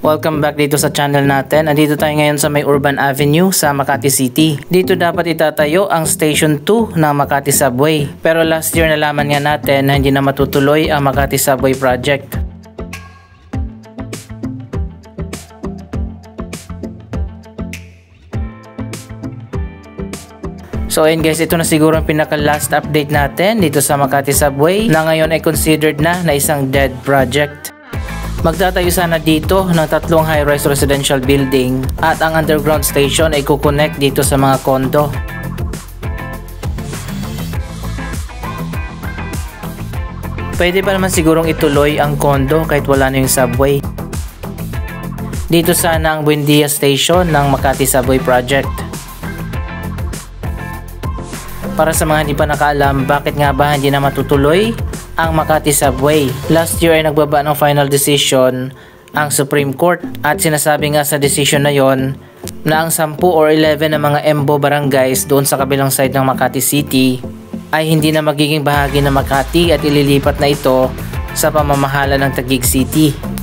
Welcome back dito sa channel natin. Andito tayo ngayon sa may Urban Avenue sa Makati City. Dito dapat itatayo ang Station 2 ng Makati Subway. Pero last year nalaman nga natin na hindi na matutuloy ang Makati Subway project. So ayun guys, ito na siguro ang pinaka last update natin dito sa Makati Subway na ngayon ay considered na isang dead project. Magtatayo sana dito ng 3 high-rise residential building at ang underground station ay kukonect dito sa mga kondo. Pwede pa naman sigurong ituloy ang kondo kahit wala na yung subway. Dito sana ang Buendia Station ng Makati Subway project. Para sa mga hindi pa nakaalam, bakit nga ba hindi na matutuloy ang Makati Subway? Last year ay nagbaba ng final decision ang Supreme Court at sinasabi nga sa decision na yon na ang 10 or 11 na mga EMBO barangays doon sa kabilang side ng Makati City ay hindi na magiging bahagi ng Makati at ililipat na ito sa pamamahala ng Taguig City.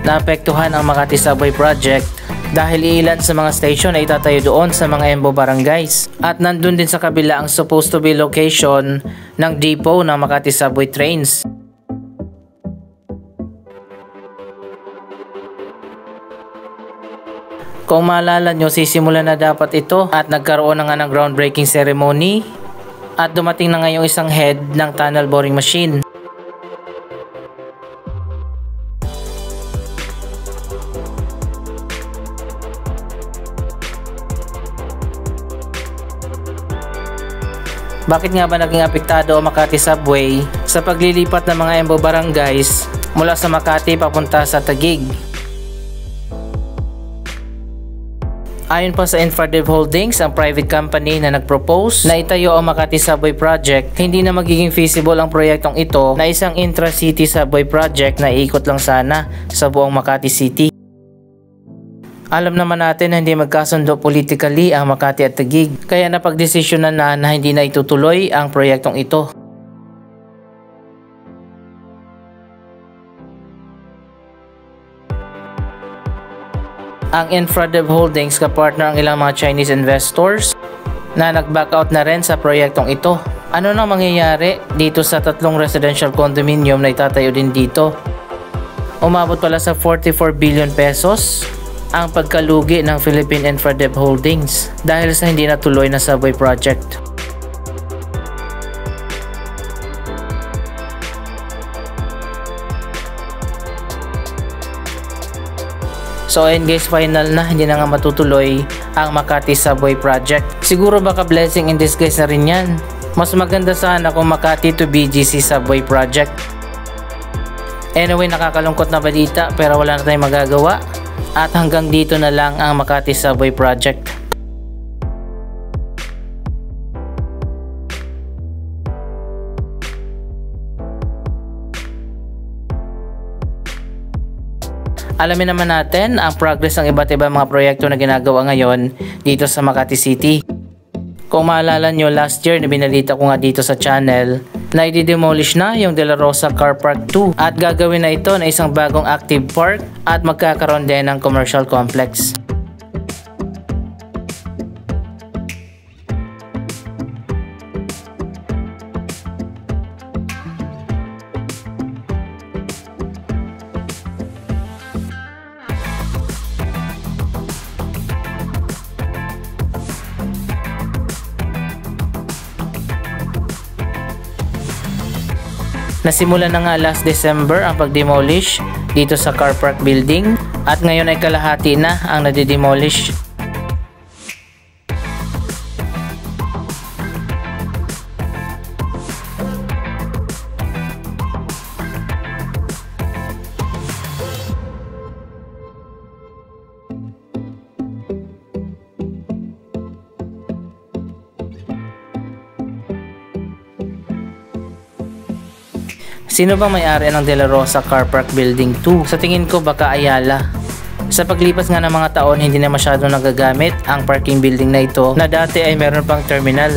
Naapektuhan ang Makati Subway project dahil ilan sa mga station ay itatayo doon sa mga EMBO barangays at nandun din sa kabila ang supposed to be location ng depot ng Makati Subway trains. Kung maalala nyo, sisimulan na dapat ito at nagkaroon na nga ng groundbreaking ceremony at dumating na ngayong isang head ng tunnel boring machine. Bakit nga ba naging apektado ang Makati Subway sa paglilipat ng mga EMBO barangays mula sa Makati papunta sa Taguig? Ayon pa sa Infradev Holdings, ang private company na nagpropose na itayo ang Makati Subway project, hindi na magiging feasible ang proyektong ito na isang intra-city subway project na iikot lang sana sa buong Makati City. Alam naman natin na hindi magkasundo politically ang Makati at Taguig, kaya napagdesisyonan na hindi na itutuloy ang proyektong ito. Ang Infradev Holdings kapartner ang ilang mga Chinese investors na nag-back out na rin sa proyektong ito. Ano nang mangyayari dito sa 3 residential condominium na itatayo din dito? Umabot pala sa 44 billion pesos ang pagkalugi ng Philippine Infradev Holdings dahil sa hindi natuloy na subway project. So ayun guys, final na, hindi na nga matutuloy ang Makati Subway project. Siguro baka blessing in disguise na rin yan. Mas maganda sana kung Makati to BGC Subway project. Anyway, nakakalungkot na balita pero wala na tayong magagawa. At hanggang dito na lang ang Makati Subway project. Alamin naman natin ang progress ng iba't ibang mga proyekto na ginagawa ngayon dito sa Makati City. Kung maalala nyo, last year na binalita ko nga dito sa channel na i-demolish na yung De La Rosa Car Park 2 at gagawin na ito na isang bagong active park at magkakaroon din ng commercial complex. Nasimula na nga last December ang pag-demolish dito sa car park building at ngayon ay kalahati na ang nade-demolish. Sino bang may-ari ng De La Rosa Car Park Building 2? Sa tingin ko baka Ayala. Sa paglipas nga ng mga taon, hindi na masyadong nagagamit ang parking building na ito na dati ay meron pang terminal.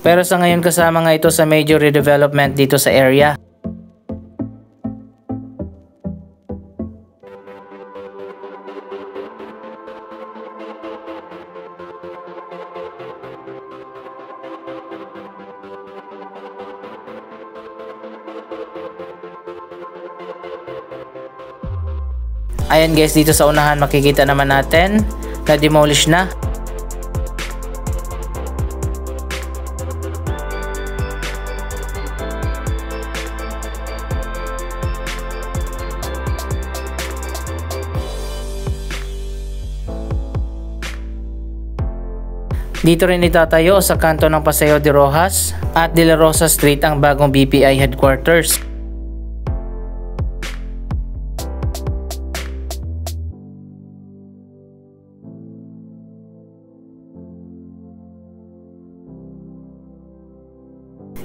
Pero sa ngayon kasama nga ito sa major redevelopment dito sa area. Ayan guys, dito sa unahan makikita naman natin na demolish na. Dito rin itatayo sa kanto ng Paseo de Rojas at De La Rosa Street ang bagong BPI headquarters.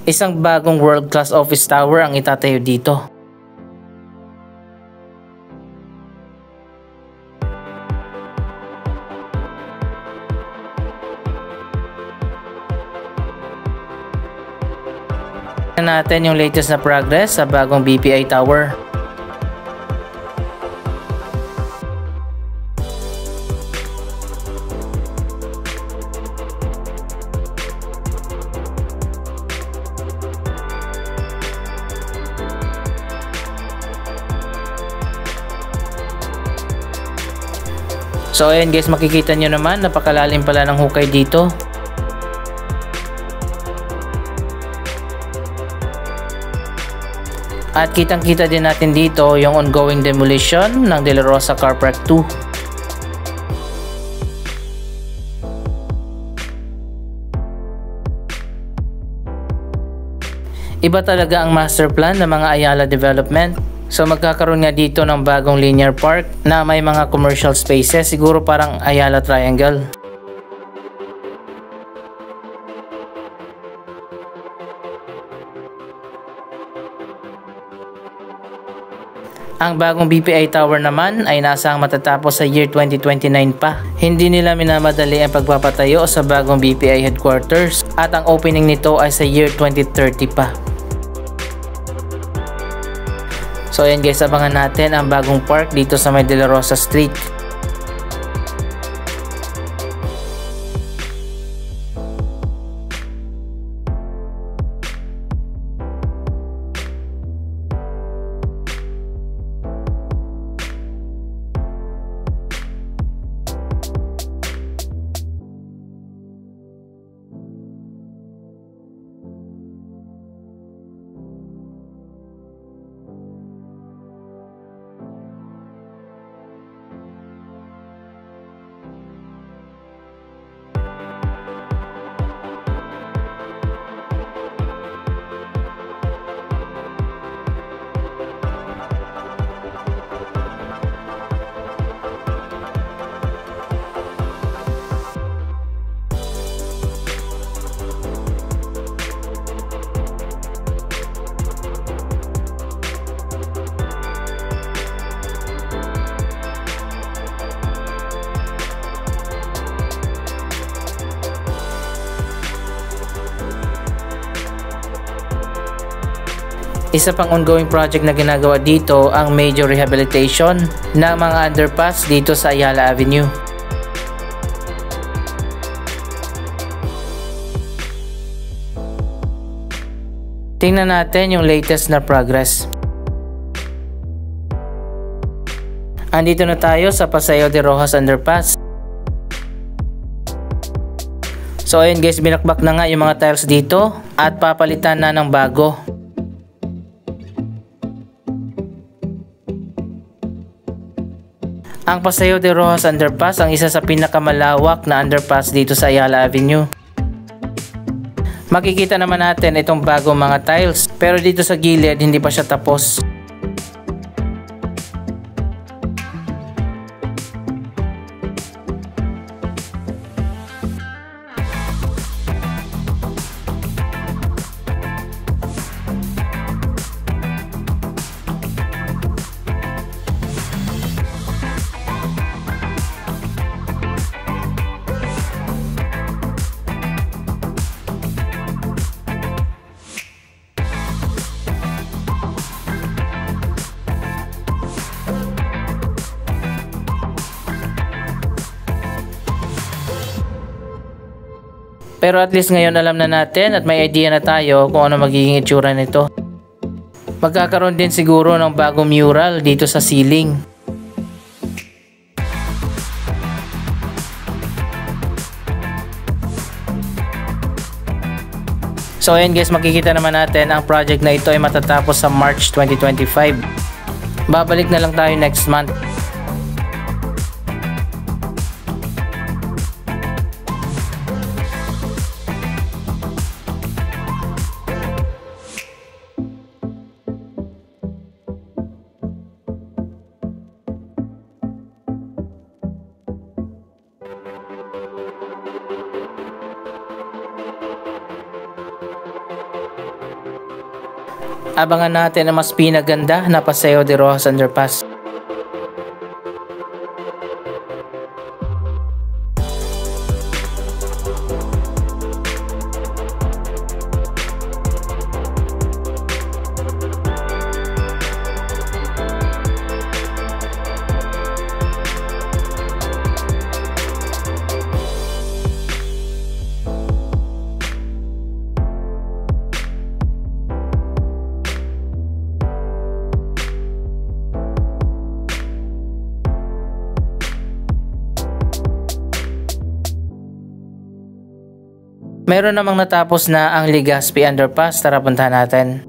Isang bagong world-class office tower ang itatayo dito. Natin yung latest na progress sa bagong BPI tower. So ayan guys, makikita nyo naman napakalalim pala ng hukay dito. At kitang-kita din natin dito yung ongoing demolition ng De La Rosa Car Park 2. Iba talaga ang master plan ng mga Ayala Development. So magkakaroon nga dito ng bagong linear park na may mga commercial spaces, siguro parang Ayala Triangle. Ang bagong BPI tower naman ay nasang matatapos sa year 2029 pa. Hindi nila minamadali ang pagpapatayo sa bagong BPI headquarters at ang opening nito ay sa year 2030 pa. So ayan guys, abangan natin ang bagong park dito sa may De La Rosa Street. Isa pang ongoing project na ginagawa dito ang major rehabilitation ng mga underpass dito sa Ayala Avenue. Tingnan natin yung latest na progress. Andito na tayo sa Paseo de Rojas Underpass. So ayun guys, binakbak na nga yung mga tiles dito at papalitan na ng bago. Ang Paseo de Rojas Underpass ang isa sa pinakamalawak na underpass dito sa Ayala Avenue. Makikita naman natin itong bagong mga tiles, pero dito sa gilid hindi pa siya tapos. Pero at least ngayon alam na natin at may idea na tayo kung ano magiging itsura nito. Magkakaroon din siguro ng bagong mural dito sa ceiling. So ayan guys, makikita naman natin ang project na ito ay matatapos sa March 2025. Babalik na lang tayo next month. Abangan natin ang mas pinaganda na Paseo de Rojas Underpass. Meron namang natapos na ang Legazpi Underpass, tara puntahan natin.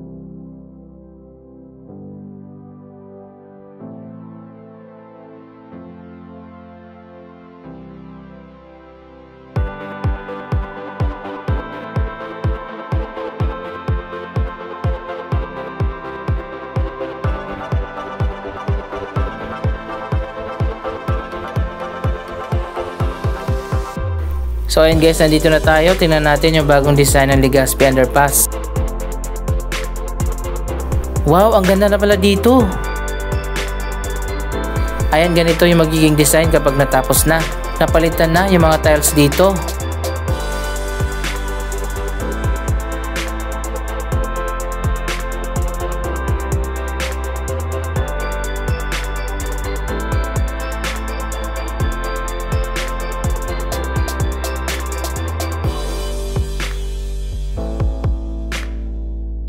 So ayun guys, nandito na tayo. Tingnan natin yung bagong design ng Legazpi Underpass. Wow, ang ganda na pala dito. Ayan, ganito yung magiging design kapag natapos na. Napalitan na yung mga tiles dito.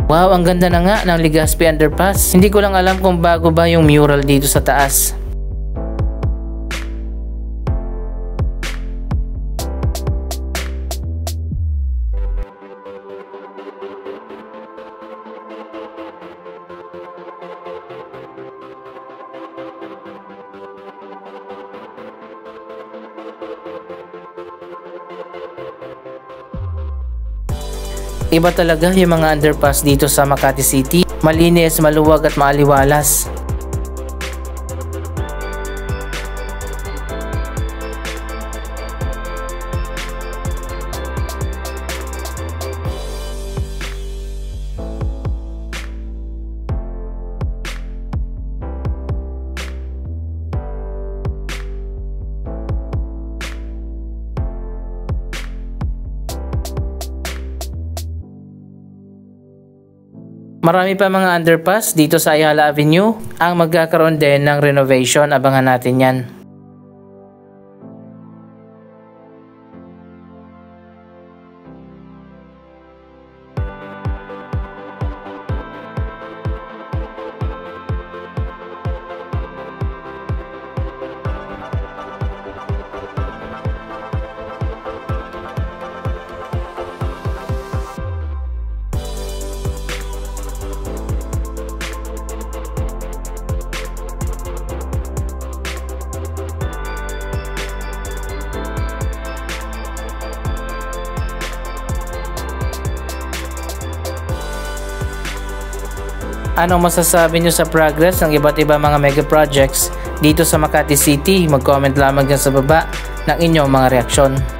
Wow, ang ganda na nga ng Legazpi Underpass. Hindi ko lang alam kung bago ba yung mural dito sa taas. Iba talaga yung mga underpass dito sa Makati City. Malinis, maluwag at maaliwalas. Marami pa mga underpass dito sa Ayala Avenue ang magkakaroon din ng renovation. Abangan natin yan. Anong masasabi nyo sa progress ng iba't iba mga mega projects dito sa Makati City? Mag-comment lamang dyan sa baba ng inyong mga reaksyon.